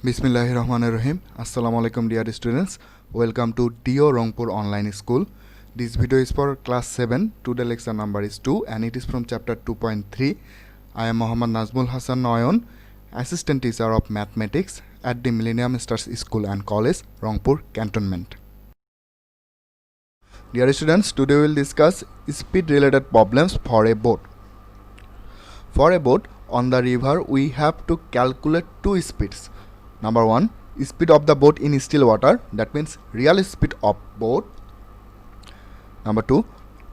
Bismillahirrahmanirrahim. Assalamu alaikum dear students. Welcome to DO Rangpur Online School. This video is for class 7. Today lecture number is 2 and it is from chapter 2.3. I am Muhammad Nazmul Hassan Noyon, assistant teacher of mathematics at the Millennium Stars School and College, Rangpur Cantonment. Dear students, today we will discuss speed related problems for a boat. For a boat on the river, we have to calculate two speeds. Number 1, speed of the boat in still water, that means real speed of boat. Number 2,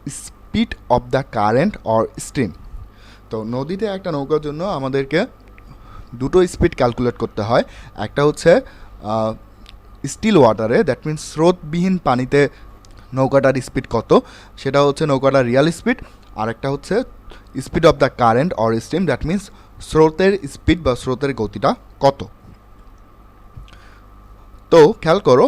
speed of the current or stream. তো নদীতে একটা নৌকার জন্য আমাদেরকে দুটো speed calculate করতে হয়। একটা হচ্ছে স্টিল ওয়াটারে, দ্যাট মিন্স স্রোতবিহীন পানিতে নৌকাটার স্পিড কত, সেটা হচ্ছে নৌকাটার রিয়াল স্পিড। আর একটা হচ্ছে speed of the current or stream, that means স্রোতের স্পিড বা স্রোতের গতিটা কত। তো খেয়াল করো,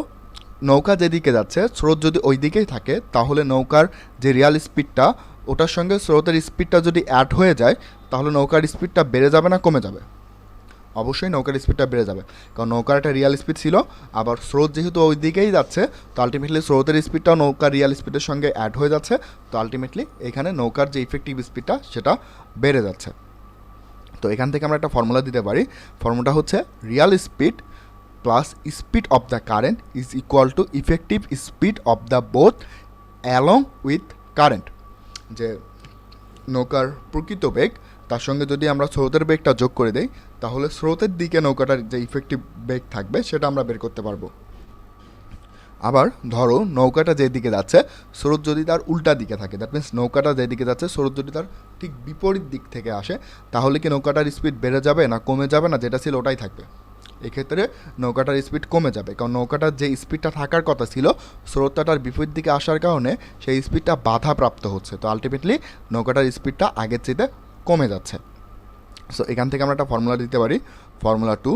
নৌকা যেদিকে যাচ্ছে স্রোত যদি ওই দিকেই থাকে তাহলে নৌকার যে রিয়াল স্পিডটা ওটার সঙ্গে স্রোতের স্পিডটা যদি অ্যাড হয়ে যায় তাহলে নৌকার স্পিডটা বেড়ে যাবে না কমে যাবে? অবশ্যই নৌকার স্পিডটা বেড়ে যাবে, কারণ নৌকার একটা রিয়াল স্পিড ছিল, আবার স্রোত যেহেতু ওই দিকেই যাচ্ছে তো আলটিমেটলি স্রোতের স্পিডটাও নৌকার রিয়াল স্পিডের সঙ্গে অ্যাড হয়ে যাচ্ছে। তো আলটিমেটলি এখানে নৌকার যে ইফেক্টিভ স্পিডটা সেটা বেড়ে যাচ্ছে। তো এখান থেকে আমরা একটা ফর্মুলা দিতে পারি। ফর্মুলাটা হচ্ছে Real speed plus speed of the current is equal two effective speed of the boat along with current. যে নৌকার প্রকৃত বেগ তার সঙ্গে যদি আমরা স্রোতের বেগটা যোগ করে দেই তাহলে স্রোতের দিকে নৌকাটার যে ইফেক্টিভ বেগ থাকবে সেটা আমরা বের করতে পারবো। আবার ধরো নৌকাটা যেদিকে যাচ্ছে স্রোত যদি তার উল্টা দিকে থাকে, দ্যাট মিন্স নৌকাটা যেদিকে যাচ্ছে স্রোত যদি তার ঠিক বিপরীত দিক থেকে আসে তাহলে কি নৌকাটার স্পিড বেড়ে যাবে না কমে যাবে? না, যেটা ছিল ওটাই থাকবে। এক্ষেত্রে নৌকাটার স্পিড কমে যাবে, কারণ নৌকাটার যে স্পিডটা থাকার কথা ছিল স্রোতটার বিপরীত দিকে আসার কারণে সেই স্পিডটা বাধাপ্রাপ্ত হচ্ছে। তো আলটিমেটলি নৌকাটার স্পিডটা আগের চেয়ে কমে যাচ্ছে। সো এখান থেকে আমরা একটা ফর্মুলা দিতে পারি, ফর্মুলা 2,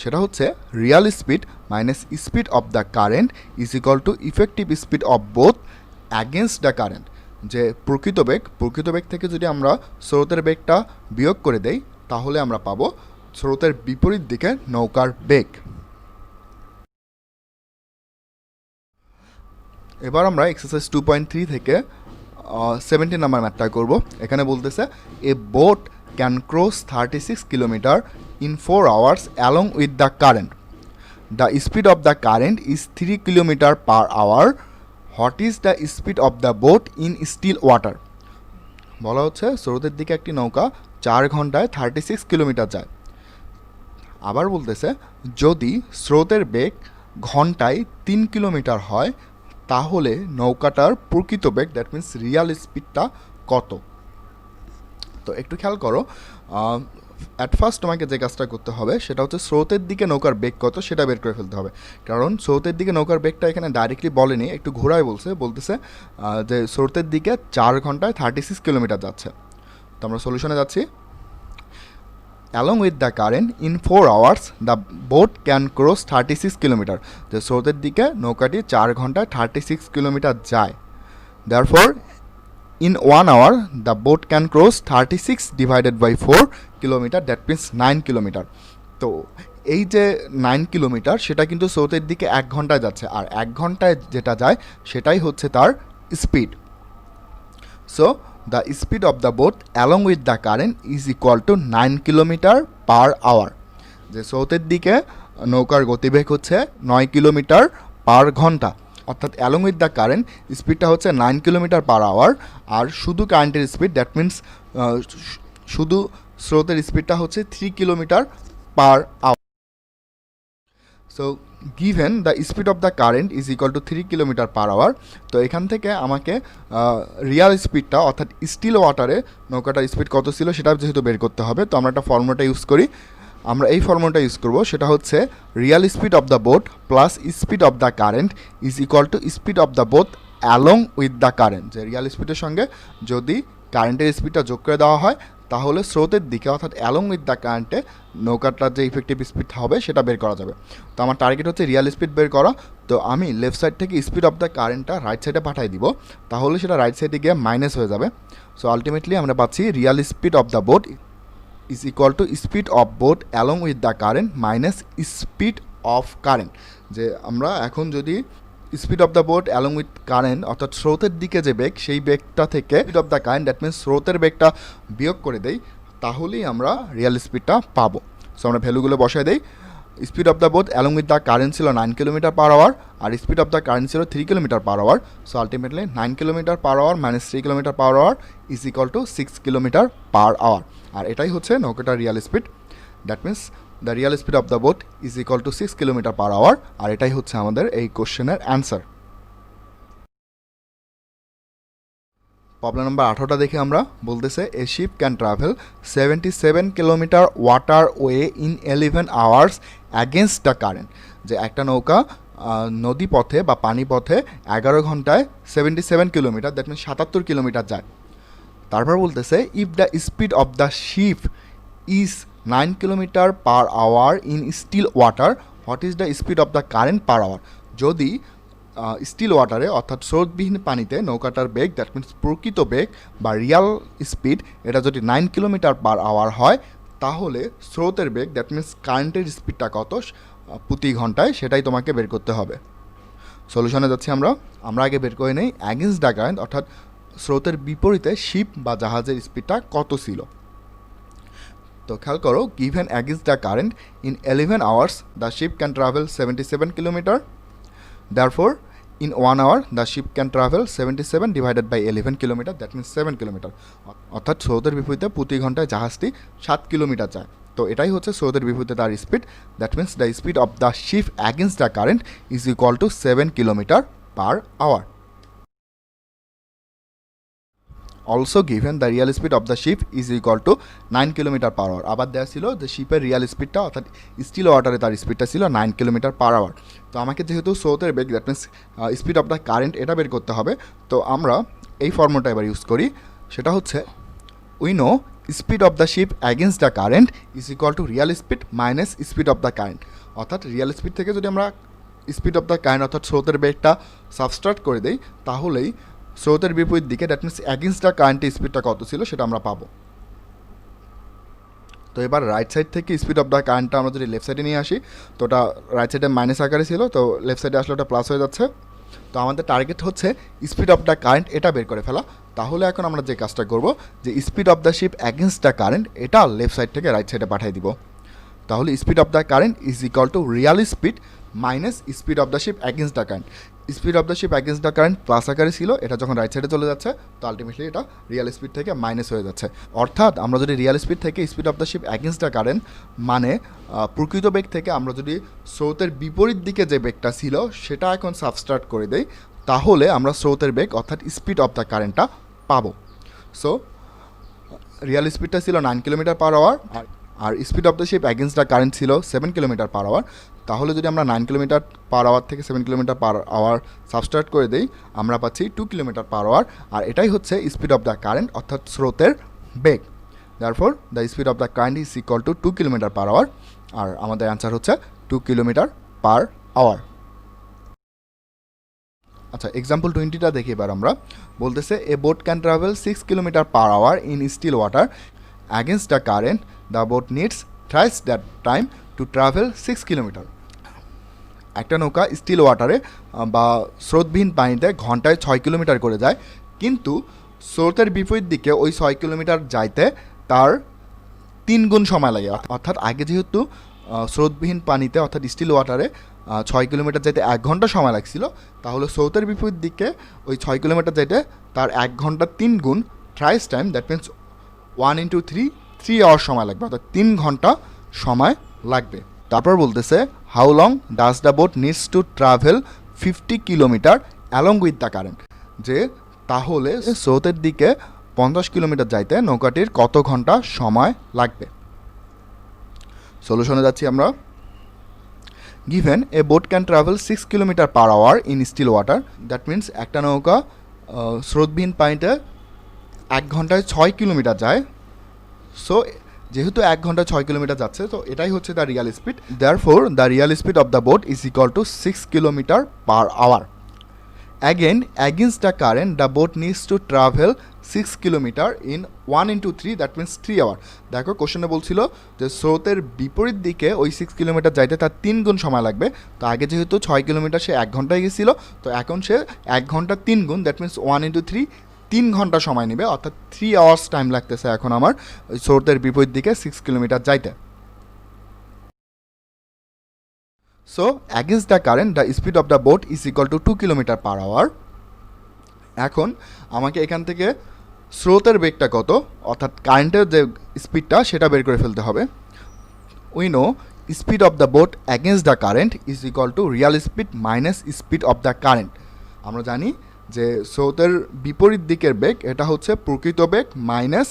সেটা হচ্ছে Real speed minus speed of the current is equal two effective speed of both against the current. যে প্রকৃত বেগ থেকে যদি আমরা স্রোতের বেগটা বিয়োগ করে দেই তাহলে আমরা পাবো স্রোতের বিপরীত দিকে নৌকার বেগ। এবার আমরা এক্সারসাইজ 2.3 থেকে 17 নাম্বার ম্যাথটা করব। এখানে বলতেছে a boat can cross 36 kilometre in 4 hours along with the current. The speed of the current is 3 kilometre per hour. What is the speed of the boat in still water? বলা হচ্ছে স্রোতের দিকে একটি নৌকা 4 ঘন্টায় 36 কিলোমিটার যায়। আবার বলতেছে যদি স্রোতের বেগ ঘন্টায় 3 কিলোমিটার হয় তাহলে নৌকাটার প্রকৃত বেগ, দ্যাট মিন্স রিয়াল স্পিডটা কত? তো একটু খেয়াল করো, অ্যাট ফার্স্ট তোমাকে যে কাজটা করতে হবে সেটা হচ্ছে স্রোতের দিকে নৌকার বেগ কত সেটা বের করে ফেলতে হবে। কারণ স্রোতের দিকে নৌকার বেগটা এখানে ডাইরেক্টলি বলেনি, একটু ঘোরায় বলতেছে যে স্রোতের দিকে 4 ঘন্টায় 36 কিলোমিটার যাচ্ছে। তো আমরা সলিউশনে যাচ্ছি। Along with the current, in 4 hours, the boat can cross 36 kilometre. যে স্রোতের দিকে নৌকাটি 4 ঘন্টায় 36 কিলোমিটার যায়। Therefore, in 1 hour, the boat can cross 36 divided by 4 kilometre, that means 9 kilometre. তো এই যে 9 কিলোমিটার সেটা কিন্তু স্রোতের দিকে 1 ঘন্টায় যাচ্ছে, আর 1 ঘন্টায় যেটা যায় সেটাই হচ্ছে তার speed. So the speed of the boat along with the current is equal to 9 kilometre per hour. যে স্রোতের দিকে নৌকার গতিবেগ হচ্ছে 9 কিলোমিটার পার ঘন্টা, অর্থাৎ along with the current স্পিডটা হচ্ছে 9 কিলোমিটার পার আওয়ার। আর শুধু কারেন্টের স্পিড, দ্যাট মিন্স শুধু স্রোতের স্পিডটা হচ্ছে 3 kilometre per hour. So given the speed of the current is equal to 3 kilometre per hour. তো এখান থেকে আমাকে রিয়াল স্পিডটা অর্থাৎ স্টিল ওয়াটারে নৌকাটার স্পিড কত ছিল সেটা যেহেতু বের করতে হবে, তো আমরা একটা ফর্মুলাটা ইউজ করি। আমরা এই ফর্মুলাটা ইউজ করব, সেটা হচ্ছে Real speed of the boat plus speed of the current is equal to speed of the boat along with the current. যে রিয়াল স্পিডের সঙ্গে যদি কারেন্টের স্পিডটা যোগ করে দেওয়া হয় তাহলে স্রোতের দিকে অর্থাৎ অ্যালং উইথ দ্য কারেন্টে নৌকাটার যে ইফেক্টিভ স্পিড হবে সেটা বের করা যাবে। তো আমার টার্গেট হচ্ছে রিয়াল স্পিড বের করা। তো আমি লেফট সাইড থেকে স্পিড অফ দ্য কারেন্টটা রাইট সাইডে পাঠিয়ে দিব, তাহলে সেটা রাইট সাইডে গিয়ে মাইনাস হয়ে যাবে। সো আলটিমেটলি আমরা পাচ্ছি Real speed of the boat is equal to speed of boat along with the current minus speed of current. যে আমরা এখন যদি speed of the boat along with current অর্থাৎ স্রোতের দিকে যে বেগ সেই বেগটা থেকে speed of the current that means স্রোতের বেগটা বিয়োগ করে দেই, তাহলেই আমরা রিয়েল স্পিডটা পাবো। সো আমরা ভ্যালুগুলো বসাই দেই। Speed of the boat along with the current ছিল 9 কিলোমিটার পার আওয়ার, আর স্পিড অফ দ্য কারেন্ট ছিল 3 kilometre per hour. So ultimately 9 kilometre per hour minus 3 kilometre per hour is equal to 6 kilometre per hour. আর এটাই হচ্ছে নৌকাটার real speed. That means the real speed of the boat is equal to 6 kilometre per hour. আর এটাই হচ্ছে আমাদের এই কোশ্চেনের অ্যান্সার। প্রবলেম নাম্বার 18টা দেখে আমরা বলতেছে a ship can travel 77 kilometre water way in 11 hours against the current. যে একটা নৌকা নদী পথে বা পানি পথে 11 ঘন্টায় 77 কিলোমিটার দ্যাট মিনস 77 কিলোমিটার যায়। তারপর বলতেছে if the speed of the ship is 9 kilometre per hour in still water, what is the speed of the current per hour. যদি স্টিল ওয়াটারে অর্থাৎ স্রোতবিহীন পানিতে নৌকাটার বেগ দ্যাট মিনস প্রকৃত বেগ বা রিয়াল স্পিড এটা যদি 9 কিলোমিটার পার আওয়ার হয়, তাহলে স্রোতের বেগ দ্যাট মিনস কারেন্টের স্পিডটা কত প্রতি ঘন্টায় সেটাই তোমাকে বের করতে হবে। সলিউশনে যাচ্ছি আমরা আগে বের করে নেই অ্যাগেন্স্ট দ্য কারেন্ট অর্থাৎ স্রোতের বিপরীতে শিপ বা জাহাজের স্পিডটা কত ছিল। তো খেয়াল করো, given against the current in 11 hours the ship can travel 77 kilometre, therefore in 1 hour the ship can travel 77 divided by 11 kilometer, that means 7 kilometer। অর্থাৎ স্রোতের বিপরীতে প্রতি ঘন্টায় জাহাজটি 7 কিলোমিটার যায়। তো এটাই হচ্ছে স্রোতের বিপরীতে তার speed. That means the speed of the ship against the current is equal to 7 kilometre per hour. Also given the real speed of the ship is equal to 9 kilometre per hour. আবার দেওয়া ছিল যে শিপের Real স্পিডটা অর্থাৎ still ওয়াটারে তার স্পিডটা ছিল 9 kilometre পার hour. তো আমাকে যেহেতু স্রোতের বেগ that means speed of the current এটা বের করতে হবে, তো আমরা এই ফর্মুলাটা এবার ইউজ করি। সেটা হচ্ছে we know speed of the ship against the current is equal to real speed minus speed of the current. অর্থাৎ রিয়াল স্পিড থেকে যদি আমরা স্পিড অফ দ্য কারেন্ট অর্থাৎ স্রোতের বেগটা সাবস্ট্রাক্ট করে দিই, তাহলেই স্রোতের বিপরীত দিকে দ্যাট মিনস অ্যাগেন্স্ট দ্য কারেন্টের স্পিডটা কত ছিল সেটা আমরা পাবো। তো এবার রাইট সাইড থেকে স্পিড অফ দ্য কারেন্টটা আমরা যদি লেফট সাইডে নিয়ে আসি, তো ওটা রাইট সাইডে মাইনাস আকারে ছিল, তো লেফট সাইডে আসলে ওটা প্লাস হয়ে যাচ্ছে। তো আমাদের টার্গেট হচ্ছে স্পিড অফ দ্য কারেন্ট এটা বের করে ফেলা। তাহলে এখন আমরা যে কাজটা করব যে speed of the ship against the current এটা লেফট সাইড থেকে রাইট সাইডে পাঠিয়ে দিব। তাহলে speed of the current is equal to real speed minus speed of the ship against the current. Speed of the ship against the current plus আকারে ছিল, এটা যখন রাইট সাইডে চলে যাচ্ছে তো আলটিমেটলি এটা রিয়াল স্পিড থেকে মাইনাস হয়ে যাচ্ছে। অর্থাৎ আমরা যদি রিয়াল স্পিড থেকে speed of the ship against the current মানে প্রকৃত বেগ থেকে আমরা যদি স্রোতের বিপরীত দিকে যে বেগটা ছিল সেটা এখন সাবস্ট্রাক্ট করে দেই, তাহলে আমরা স্রোতের বেগ অর্থাৎ স্পিড অফ দ্য কারেন্টটা পাবো। সো রিয়াল স্পিডটা ছিল 9 কিলোমিটার পার আওয়ার আর speed of the ship against the current ছিল 7 কিলোমিটার পার আওয়ার। তাহলে যদি আমরা 9 কিলোমিটার পার আওয়ার থেকে 7 কিলোমিটার পার আওয়ার সাবস্ট্রাক্ট করে দিই, আমরা পাচ্ছি 2 কিলোমিটার পার আওয়ার। আর এটাই হচ্ছে স্পিড অফ দ্য কারেন্ট অর্থাৎ স্রোতের বেগ। therefore the speed of the current is equal to 2 kilometre per hour. আর আমাদের অ্যান্সার হচ্ছে 2 কিলোমিটার পার আওয়ার। আচ্ছা, এক্সাম্পল 20টা দেখি এবার আমরা। বলতেছে a boat can travel 6 kilometre per hour in still water against the current, the boat needs thrice that time to travel 6 kilometre. একটা নৌকা স্টিল ওয়াটারে বা স্রোতবিহীন পানিতে ঘন্টায় 6 কিলোমিটার করে যায়, কিন্তু স্রোতের বিপরীত দিকে ওই 6 কিলোমিটার যাইতে তার 3 গুণ সময় লাগে। অর্থাৎ আগে যেহেতু স্রোতবিহীন পানিতে অর্থাৎ স্টিল ওয়াটারে 6 কিলোমিটার যাইতে 1 ঘন্টা সময় লাগছিল, তাহলে স্রোতের বিপরীত দিকে ওই 6 কিলোমিটার যাইতে তার 1 ঘন্টা 3 গুণ thrice time that means 1 into 3 hour সময় লাগবে, অর্থাৎ 3 ঘন্টা সময় লাগবে। তারপর বলতেছে how long does the boat needs to travel 50 kilometre along with the current. যে তাহলে স্রোতের দিকে 50 কিলোমিটার যাইতে নৌকাটির কত ঘন্টা সময় লাগবে। সলিউশনে যাচ্ছি আমরা। Given a boat can travel 6 kilometre per hour in still water, that means একটা নৌকা স্রোতবিহীন পানিতে 1 ঘন্টায় 6 কিলোমিটার যায়। সো যেহেতু 1 ঘন্টায় 6 কিলোমিটার যাচ্ছে, তো এটাই হচ্ছে the real speed. Therefore the real speed of the boat is equal to 6 kilometre per hour. Again against the current the boat needs to travel 6 kilometre in 1 × 3, that means 3 hour. দেখো কোশ্চেনে বলছিল যে স্রোতের বিপরীত দিকে ওই 6 কিলোমিটার যাইতে তার 3 গুণ সময় লাগবে। তো আগে যেহেতু 6 কিলোমিটার সে 1 ঘন্টায় গেছিলো, তো এখন সে 1 ঘন্টা 3 গুণ, দ্যাট মিনস 1 × 3, 3 ঘন্টা সময় নেবে, অর্থাৎ 3 আওয়ার্স টাইম লাগতেছে এখন আমার ওই স্রোতের বিপরীত দিকে 6 কিলোমিটার যাইতে। So against the current the speed of the boat is equal to 2 kilometre per hour. এখন আমাকে এখান থেকে স্রোতের বেগটা কত, অর্থাৎ কারেন্টের যে স্পিডটা সেটা বের করে ফেলতে হবে। We know speed of the boat against the current is equal to real speed minus speed of the current. আমরা জানি যে স্রোতের বিপরীত দিকের বেগ এটা হচ্ছে প্রকৃত বেগ মাইনাস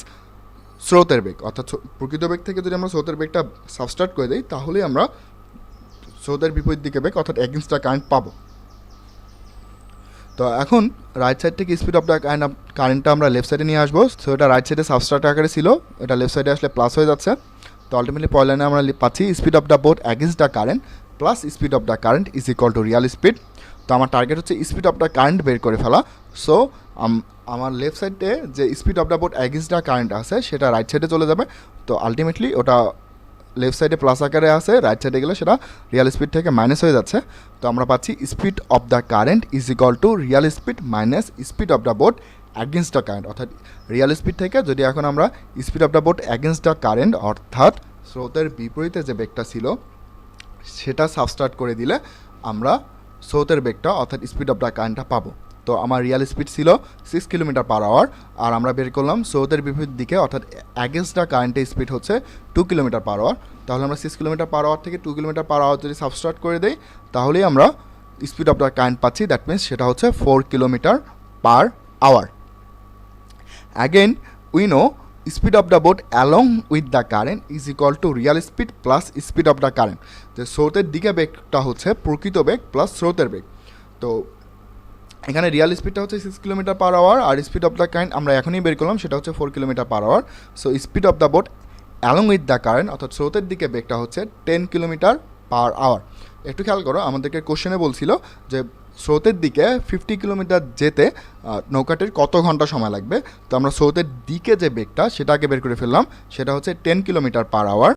স্রোতের বেগ, অর্থাৎ প্রকৃত বেগ থেকে যদি আমরা স্রোতের বেগটা সাবস্ট্রাক্ট করে দিই তাহলেই আমরা স্রোতের বিপরীত দিকে বেগ অর্থাৎ অ্যাগেন্স্ট দ্য কারেন্ট পাবো। তো এখন রাইট সাইড থেকে স্পিড অফ দ্য কারেন্টটা আমরা লেফট সাইডে নিয়ে আসবো। সো এটা রাইট সাইডে সাবস্ট্রাক্ট আকারে ছিল, এটা লেফট সাইডে আসলে প্লাস হয়ে যাচ্ছে। তো আলটিমেটলি পয়েন্ট লাইনে আমরা পাচ্ছি speed of the boat against the current plus speed of the current is equal to real speed. তো আমার টার্গেট হচ্ছে স্পিড অফ দ্য কারেন্ট বের করে ফেলা। সো আমার লেফট সাইডে যে speed of the boat against the current আছে সেটা রাইট সাইডে চলে যাবে। তো আলটিমেটলি ওটা লেফট সাইডে প্লাস আকারে আছে, রাইট সাইডে গেলে সেটা রিয়াল স্পিড থেকে মাইনাস হয়ে যাচ্ছে। তো আমরা পাচ্ছি speed of the current is equal to real speed minus speed of the boat against the current. অর্থাৎ রিয়াল স্পিড থেকে যদি এখন আমরা speed of the boat against the current অর্থাৎ স্রোতের বিপরীতে যে বেগটা ছিল সেটা সাবস্ট্রাক্ট করে দিলে আমরা স্রোতের বেগটা অর্থাৎ স্পিড অফ দ্য কারেন্টটা পাবো। তো আমার রিয়াল স্পিড ছিল 6 কিলোমিটার পার আওয়ার, আর আমরা বের করলাম স্রোতের বিপরীত দিকে অর্থাৎ অ্যাগেন্স্ট দ্য কারেন্টের স্পিড হচ্ছে 2 কিলোমিটার পার আওয়ার। তাহলে আমরা 6 কিলোমিটার পার আওয়ার থেকে 2 কিলোমিটার পার আওয়ার যদি সাবস্ট্রাক্ট করে দেই তাহলেই আমরা স্পিড অফ দ্য কারেন্ট পাচ্ছি, দ্যাট মিনস সেটা হচ্ছে 4 kilometre per hour. Again we know speed of the boat along with the current is equal to real speed plus speed of the current. যে স্রোতের দিকে বেগটা হচ্ছে প্রকৃত বেগ প্লাস স্রোতের বেগ। তো এখানে রিয়াল স্পিডটা হচ্ছে 6 কিলোমিটার পার আওয়ার আর স্পিড অফ দ্য কারেন্ট আমরা এখনই বের করলাম সেটা হচ্ছে 4 kilometre per hour. So speed of the boat along with the current অর্থাৎ স্রোতের দিকে বেগটা হচ্ছে 10 কিলোমিটার পার আওয়ার। একটু খেয়াল করো, আমাদেরকে কোশ্চেনে বলছিল যে স্রোতের দিকে 50 কিলোমিটার যেতে নৌকাটির কত ঘন্টা সময় লাগবে। তো আমরা স্রোতের দিকে যে বেগটা সেটাকে বের করে ফেললাম, সেটা হচ্ছে 10 kilometre per hour.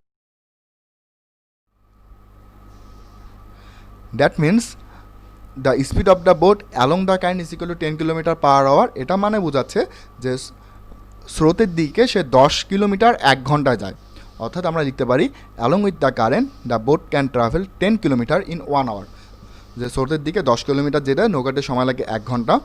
That means the speed of the boat along the current is equal to 10 kilometre per hour. এটা মানে বোঝাচ্ছে যে স্রোতের দিকে সে 10 কিলোমিটার 1 ঘন্টায় যায়। অর্থাৎ আমরা লিখতে পারি along with the current the boat can travel 10 kilometre in 1 hour. যে স্রোতের দিকে 10 কিলোমিটার যেতে নৌকাটির সময় লাগে 1 ঘন্টা।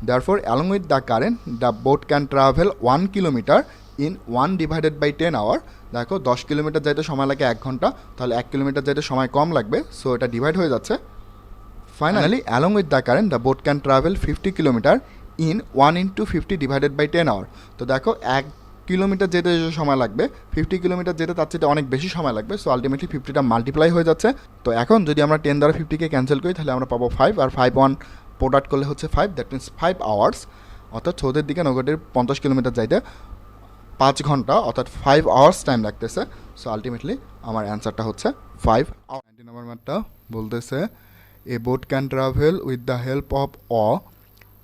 Therefore along with the current the boat can travel 1 kilometre in 1 divided by 10 hour. দেখো 10 কিলোমিটার যাইতে সময় লাগে 1 ঘন্টা, তাহলে 1 কিলোমিটার যাইতে সময় কম লাগবে, সো এটা ডিভাইড হয়ে যাচ্ছে। Finally along with the current the boat can travel 50 kilometre in 1 × 50 divided by 10 hour. তো দেখো 1 কিলোমিটার যেতে যে সময় লাগবে 50 কিলোমিটার যেতে তার চেয়ে অনেক বেশি সময় লাগবে। সো আলটিমেটলি 50টা মাল্টিপ্লাই হয়ে যাচ্ছে। তো এখন যদি আমরা 10 দ্বারা 50কে ক্যান্সেল করি তাহলে আমরা পাবো 5, আর 5 1 প্রোডাক্ট করলে হচ্ছে 5, দ্যাট মিনস 5 আওয়ার্স। অর্থাৎ স্রোতের দিকে নৌকাটির 50 কিলোমিটার যাইতে 5 ঘন্টা অর্থাৎ 5 আওয়ার্স টাইম লাগতেছে। সো আলটিমেটলি আমার অ্যান্সারটা হচ্ছে 5 আওয়ার। 19 নম্বর ম্যাথটা বলতেছে A boat can travel with the help of a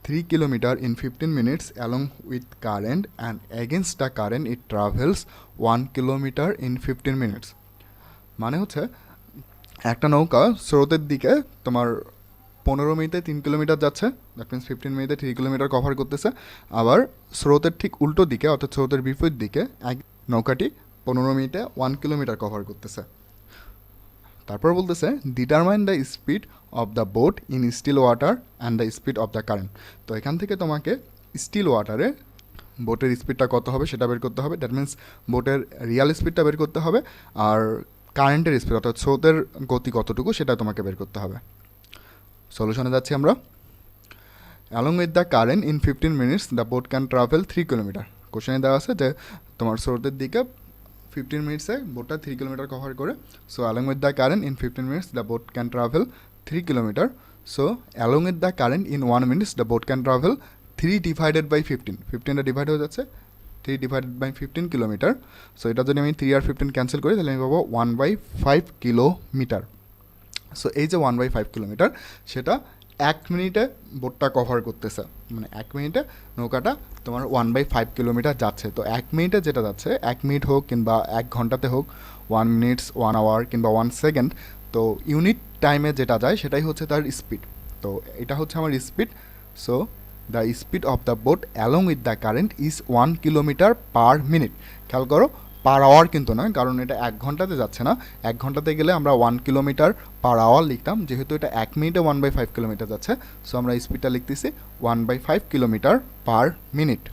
3 kilometer in 15 minutes along with current, and against the current it travels 1 kilometer in 15 minutes. মানে হচ্ছে একটা নৌকা স্রোতের দিকে তোমার 15 মিনিটে 3 কিলোমিটার যাচ্ছে, দ্যাট মিনস 15 মিনিটে 3 কিলোমিটার কভার করতেছে। আবার স্রোতের ঠিক উল্টো দিকে অর্থাৎ স্রোতের বিপরীত দিকে এক নৌকাটি 15 মিনিটে 1 কিলোমিটার কভার করতেছে। তারপর বলতেছে determine the speed of the boat in still water and the speed of the current. তো এখান থেকে তোমাকে স্টিল ওয়াটারে বোটের স্পিডটা কত হবে সেটা বের করতে হবে, দ্যাট মিনস বোটের রিয়াল স্পিডটা বের করতে হবে, আর কারেন্টের স্পিড অর্থাৎ স্রোতের গতি কতটুকু সেটা তোমাকে বের করতে হবে। সলিউশনে যাচ্ছি আমরা। Along with the current in 15 minutes the boat can travel 3 kilometre. কোশ্চেনে দেওয়া আছে যে তোমার স্রোতের দিকে 15 মিনিটসে বোটটা 3 কিলোমিটার কভার করে। So along with the current in 15 minutes the boat can travel 3 kilometre. So along with the current in 1 minutes the boat can travel 3 divided by 15, 15টা ডিভাইড হয়ে যাচ্ছে 3 ডিভাইডেড বাই 15 কিলোমিটার। সো এটা যদি আমি 3 আর 15 cancel করি তাহলে আমি পাবো 1/5 কিলোমিটার। সো এই যে 1/5 কিলোমিটার সেটা 1 মিনিটে বোটটা কভার করতেছে, মানে 1 মিনিটে নৌকাটা তোমার 1/5 কিলোমিটার যাচ্ছে। তো 1 মিনিটে যেটা যাচ্ছে, 1 মিনিট হোক কিংবা 1 ঘন্টাতে হোক, 1 মিনিটস, 1 আওয়ার কিংবা 1 সেকেন্ড, তো ইউনিট টাইমে যেটা যায় সেটাই হচ্ছে তার স্পিড। তো এটা হচ্ছে আমার speed. So the speed of the boat along with the current is 1 kilometre per minute. খেয়াল করো, পার আওয়ার কিন্তু নয়, কারণ এটা 1 ঘন্টাতে যাচ্ছে না। 1 ঘন্টাতে গেলে আমরা 1 কিলোমিটার পার আওয়ার লিখতাম, যেহেতু এটা 1 মিনিটে 1/5 কিলোমিটার যাচ্ছে, সো আমরা স্পিডটা লিখতেছি 1/5 kilometre per minute.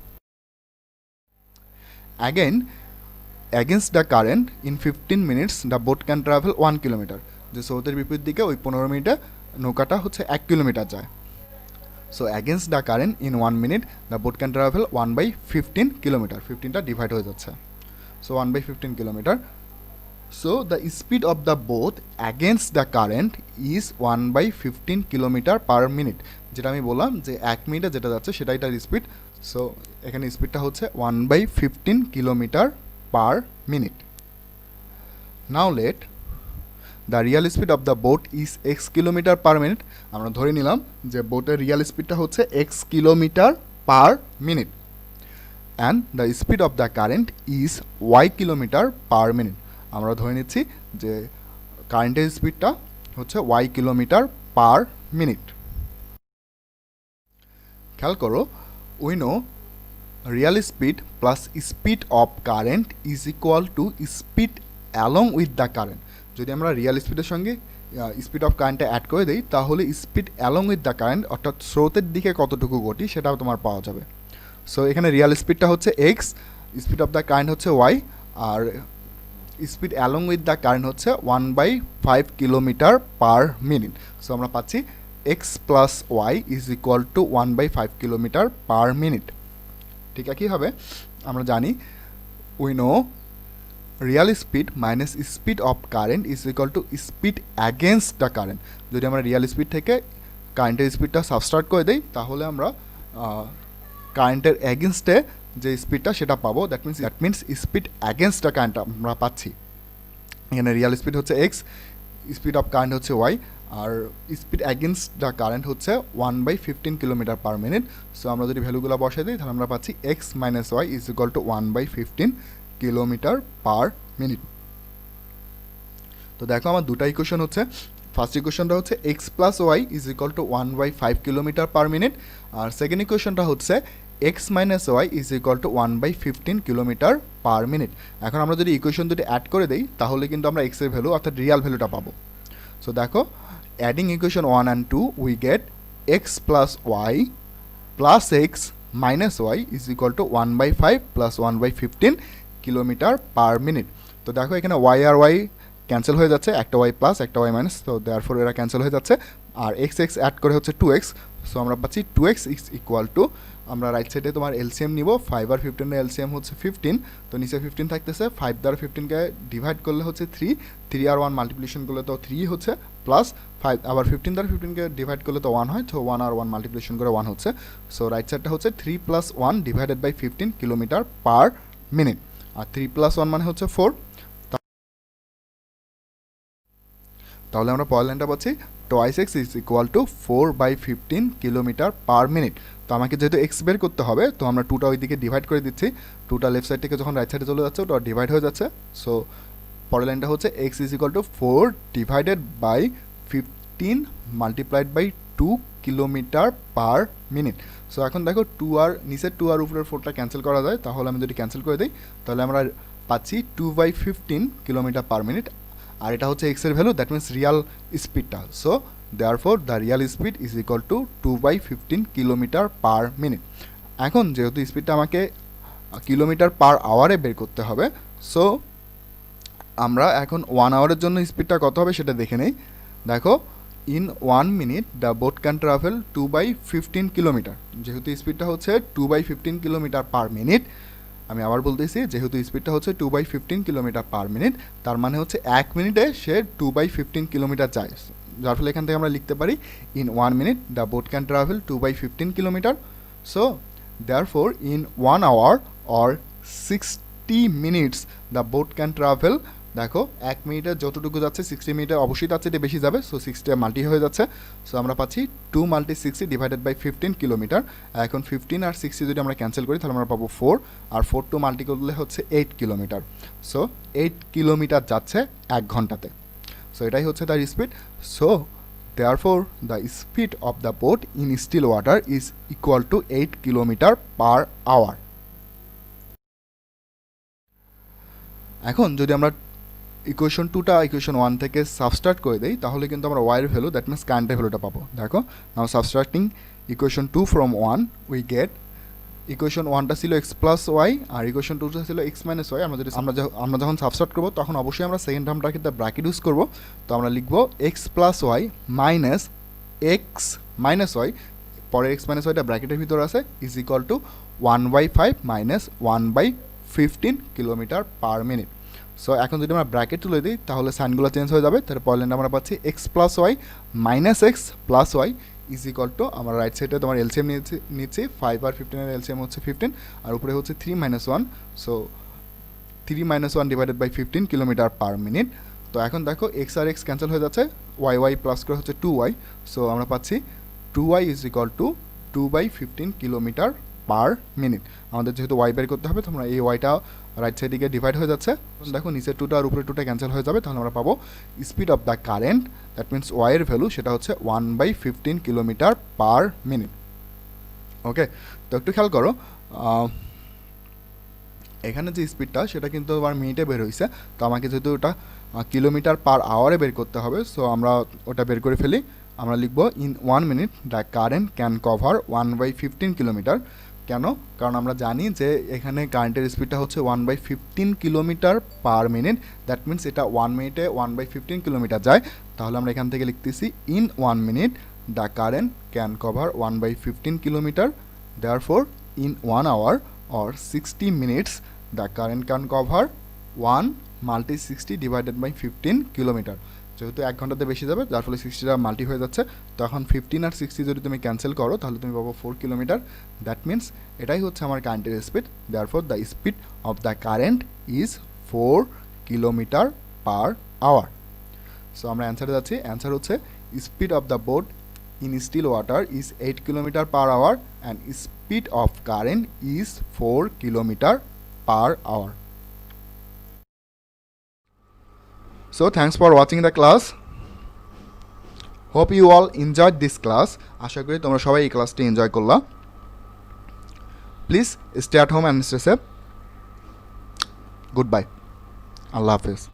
Again, against the current in 15 minutes the boat can travel 1 kilometre. যে স্রোতের বিপরীত দিকে ওই 15 মিনিটে নৌকাটা হচ্ছে 1 কিলোমিটার যায়। So against the current in 1 minute the boat can travel 1/15 kilometre. 15টা ডিভাইড হয়ে যাচ্ছে, so 1/15 kilometer. So the speed of the boat against the current is 1/15 kilometer per minute. যেটা আমি বললাম যে 1 মিনিটে যেটা যাচ্ছে সেটাই তার স্পিড। সো এখানে স্পিডটা হচ্ছে 1/15 kilometre per minute. Now let the real speed of the boat is x kilometre per minute. আমরা ধরে নিলাম যে বোটের রিয়াল স্পিডটা হচ্ছে x kilometre per minute, and the speed of the current is Y kilometre per minute. আমরা ধরে নিচ্ছি যে কারেন্টের স্পিডটা হচ্ছে ওয়াই কিলোমিটার পার মিনিট। খেয়াল করো, we know real speed plus speed of current is equal to speed along with the current. যদি আমরা রিয়াল স্পিডের সঙ্গে স্পিড অফ কারেন্টটা অ্যাড করে দিই, তাহলে speed along with the current, অর্থাৎ স্রোতের দিকে কতটুকু গতি, সেটাও তোমার পাওয়া যাবে। সো এখানে রিয়াল স্পিডটা হচ্ছে x, speed of the current হচ্ছে ওয়াই, আর speed along with the current হচ্ছে 1/5 কিলোমিটার পার মিনিট। সো আমরা পাচ্ছি x plus y is equal to 1/5 kilometre per minute. ঠিক একইভাবে আমরা জানি we know real speed minus speed of current is equal to speed against the current. যদি আমরা Real speed থেকে কারেন্টের স্পিডটা সাবস্ট্রাক্ট করে দিই, তাহলে আমরা কারেন্টের অ্যাগেনস্টে যে স্পিডটা সেটা পাবো। That means speed against the current আমরা পাচ্ছি। এখানে রিয়াল স্পিড হচ্ছে এক্স, স্পিড অফ কারেন্ট হচ্ছে ওয়াই, আর স্পিড অ্যাগেনস্ট দ্য কারেন্ট হচ্ছে 1/15 কিলোমিটার পার মিনিট। সো আমরা যদি ভ্যালুগুলো বসাই দিই, তাহলে আমরা পাচ্ছি x minus y is equal to 1/15 kilometre per minute. তো দেখো, আমার দুটা ইকুয়েশন হচ্ছে। ফার্স্ট ইকুয়েশনটা হচ্ছে x plus y is equal to 1/5 kilometre per minute, আর সেকেন্ড ইকুয়েশনটা হচ্ছে x minus y is equal to 1/15 kilometre per minute. এখন আমরা যদি ইকুয়েশন দুটি অ্যাড করে দিই, তাহলে কিন্তু আমরা এক্সের ভ্যালু অর্থাৎ রিয়াল ভ্যালুটা পাবো। সো দেখো, adding equation 1 and 2 we get x plus y plus x minus y is equal to 1/5 plus 1/15 kilometre per minute. তো দেখো, এখানে ওয়াই আর ওয়াই ক্যান্সেল হয়ে যাচ্ছে, একটা ওয়াই প্লাস একটা ওয়াই মাইনাস, তো দেয়ারফর এরা ক্যান্সেল হয়ে যাচ্ছে, আর এক্স এক্স অ্যাড করে হচ্ছে 2x। সো আমরা পাচ্ছি 2x ইজ ইকুয়াল টু, আমরা রাইট সাইডে তোমার এলসিএম নিব, 5 আর 15 এর এলসিএম হচ্ছে 15, তো নিচে 15 থাকতেছে, 5 দ্বারা 15কে ডিভাইড করলে হচ্ছে 3, 3 আর 1 মাল্টিপ্লিকেশন করলে তো 3 হচ্ছে, প্লাস 5 আবার 15 দ্বারা 15কে ডিভাইড করলে তো 1 হয়, তো 1 আর 1 মাল্টিপ্লিকেশন করে 1 হচ্ছে। সো রাইট সাইডটা হচ্ছে 3 + 1 divided by 15 kilometre per minute, আর 3 + 1 মানে হচ্ছে 4। তাহলে আমরা পরের লাইনটা পাচ্ছি twice x is equal two 4/15 kilometre per minute. তো আমাকে যেহেতু এক্স বের করতে হবে, তো আমরা 2টা ওই দিকে ডিভাইড করে দিচ্ছি, 2টা লেফট সাইড থেকে যখন রাইট সাইডে চলে যাচ্ছে, ওটা ডিভাইড হয়ে যাচ্ছে। সো পরের লাইনটা হচ্ছে x is equal to 4 divided by 15 multiplied by 2 kilometre per minute. So এখন দেখো, 2 আর নিচের 2 আর উপরের 4টা ক্যান্সেল করা যায়, তাহলে আমি যদি ক্যান্সেল করে দিই, তাহলে আমরা পাচ্ছি 2/15 কিলোমিটার পার মিনিট, আর এটা হচ্ছে এক্সের ভ্যালু, দ্যাট মিনস রিয়াল স্পিডটা। So therefore the real speed is equal two 2/15 kilometre per minute. এখন যেহেতু স্পিডটা আমাকে কিলোমিটার পার আওয়ারে বের করতে হবে, সো আমরা এখন 1 আওয়ারের জন্য স্পিডটা কত হবে সেটা দেখে নেই। দেখো, in 1 minute the boat can travel 2/15 kilometre. যেহেতু স্পিডটা হচ্ছে 2/15 কিলোমিটার পার মিনিট, আমি আবার বলতেছি, যেহেতু স্পিডটা হচ্ছে 2/15 কিলোমিটার পার মিনিট, তার মানে হচ্ছে 1 মিনিটে সে 2/15 কিলোমিটার যায়। যার ফলে এখান থেকে আমরা লিখতে পারি in 1 minute the boat can travel 2/15 kilometre. So therefore in 1 hour or 60 minutes the boat can travel দেখো 1 মিনিটে যতটুকু যাচ্ছে 60 মিনিটে অবশ্যই তার চেয়ে বেশি যাবে, সো 60 মাল্টি হয়ে যাচ্ছে। সো আমরা পাচ্ছি 2 মাল্টি 60 ডিভাইডেড বাই 15 কিলোমিটার। এখন 15 আর 60 যদি আমরা ক্যান্সেল করি তাহলে আমরা পাবো 4, আর 4 টু মাল্টি করলে হচ্ছে 8 কিলোমিটার। সো 8 কিলোমিটার যাচ্ছে 1 ঘন্টাতে। সো এটাই হচ্ছে তার speed. So therefore the speed of the boat in still water is equal to 8 kilometre per hour. এখন যদি আমরা ইকুয়েশন 2টা ইকুয়েশন 1 থেকে সাবস্ট্রাক্ট করে দেই তাহলে কিন্তু আমরা ওয়াইয়ের ভ্যালু দ্যাট মিনস কারেন্টের ভ্যালুটা পাবো। দেখো now subtracting equation 2 from 1 we get equation 1টা ছিল এক্স প্লাস ওয়াই আর ইকুয়েশন 2টা ছিল এক্স মাইনাস ওয়াই। আমরা যখন সাবস্ট্রাক্ট করবো তখন অবশ্যই আমরা সেকেন্ড টার্মটার ক্ষেত্রে ব্র্যাকেট ইউজ করবো। তো আমরা লিখবো x plus y minus x minus y, পরে এক্স মাইনাস ওয়াইটা ব্র্যাকেটের ভিতরে আছে, is equal to 1/5 minus 1/15 kilometre per minute. So এখন যদি আমরা ব্র্যাকেট তুলে দিই তাহলে সাইনগুলো চেঞ্জ হয়ে যাবে। তাহলে পরের লাইনে আমরা পাচ্ছি x plus y minus x plus y is equal to, আমরা রাইট সাইডে তোমার এলসিএম নিচ্ছি 5 আর 15 এর এলসিএম হচ্ছে 15, আর উপরে হচ্ছে 3 - 1, so 3 - 1 divided by 15 kilometre per minute. তো এখন দেখো এক্স আর এক্স ক্যান্সেল হয়ে যাচ্ছে, ওয়াই ওয়াই প্লাস করে হচ্ছে 2y, সো আমরা পাচ্ছি 2y is equal two 2/15 kilometre per minute. আমাদের যেহেতু ওয়াই বের করতে হবে তোমরা এই ওয়াইটা রাইট সাইডে ডিভাইড হয়ে যাচ্ছে। দেখো নিচের 2টা আর উপরে 2টা ক্যান্সেল হয়ে যাবে, তাহলে আমরা পাবো speed of the current that means ওয়াইয়ের ভ্যালু সেটা হচ্ছে 1/15 কিলোমিটার পার মিনিট। ওকে, তো একটু খেয়াল করো এখানে যে স্পিডটা সেটা কিন্তু আমার মিনিটে বের হয়েছে, তো আমাকে যেহেতু ওটা কিলোমিটার পার আওয়ারে বের করতে হবে, সো আমরা ওটা বের করে ফেলি। আমরা লিখবো in 1 minute the current can cover 1/15 kilometre. কেন? কারণ আমরা জানি যে এখানে কারেন্টের স্পিডটা হচ্ছে 1/15 kilometre per minute, that means এটা 1 মিনিটে 1/15 কিলোমিটার যায়। তাহলে আমরা এখান থেকে লিখতেছি in 1 minute the current can cover 1/15 kilometre, therefore in 1 hour or 60 minutes the current can cover 1 multi 60 divided by 15 kilometre. যেহেতু 1 ঘন্টাতে বেশি যাবে যার ফলে 60টা মাল্টি হয়ে যাচ্ছে, তো এখন 15 আর 60 যদি তুমি ক্যান্সেল করো তাহলে তুমি পাবো 4 কিলোমিটার। দ্যাট মিনস এটাই হচ্ছে আমার কারেন্টের speed, therefore the speed of the current is 4 kilometre per hour. So আমরা অ্যান্সারে যাচ্ছি, অ্যান্সার হচ্ছে speed of the boat in still water is 8 kilometer per hour and speed of current is 4 kilometer per hour. So thanks for watching the class. Hope you all enjoyed this class. আশা করি তোমরা সবাই এই ক্লাসটি enjoy করলা। Please stay at home and stay safe. Goodbye. আল্লাহ হাফেজ।